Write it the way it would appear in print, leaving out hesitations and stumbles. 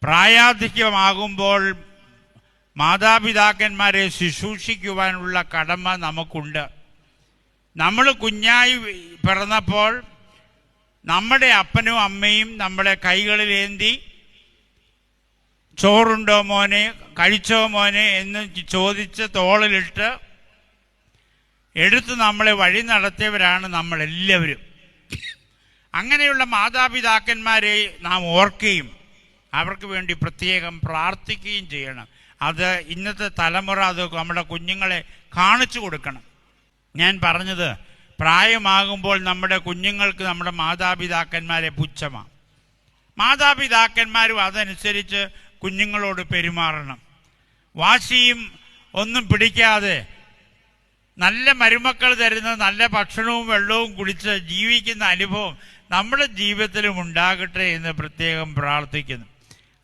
പ്രായാധിക്യമാകുമ്പോൾ മാതാപിതാക്കന്മാരെ ശുശ്രൂഷിക്കുവാനുള്ള കടമ നമുക്കുണ്ട്. നമ്മൾ കുഞ്ഞായി പിറന്നപ്പോൾ നമ്മുടെ അപ്പനും അമ്മയും നമ്മളെ കൈകളിലേന്തി ചോറുണ്ടോ മോനെ, കഴിച്ചോ മോനെ എന്ന് ചോദിച്ച് തോളിലിട്ട് എടുത്ത് നമ്മളെ വഴി നടത്തിയവരാണ് നമ്മളെല്ലാവരും. അങ്ങനെയുള്ള മാതാപിതാക്കന്മാരെ നാം ഓർക്കുകയും അവർക്ക് വേണ്ടി പ്രത്യേകം പ്രാർത്ഥിക്കുകയും ചെയ്യണം. അത് ഇന്നത്തെ തലമുറ അത് നമ്മുടെ കുഞ്ഞുങ്ങളെ കാണിച്ചു കൊടുക്കണം. ഞാൻ പറഞ്ഞത്, പ്രായമാകുമ്പോൾ നമ്മുടെ കുഞ്ഞുങ്ങൾക്ക് നമ്മുടെ മാതാപിതാക്കന്മാരെ പുച്ഛമാണ്. മാതാപിതാക്കന്മാരും അതനുസരിച്ച് കുഞ്ഞുങ്ങളോട് പെരുമാറണം. വാശിയും ഒന്നും പിടിക്കാതെ നല്ല മരുമക്കൾ തരുന്ന നല്ല ഭക്ഷണവും വെള്ളവും കുടിച്ച് ജീവിക്കുന്ന അനുഭവം നമ്മുടെ ജീവിതത്തിലും ഉണ്ടാകട്ടെ എന്ന് പ്രത്യേകം പ്രാർത്ഥിക്കുന്നു.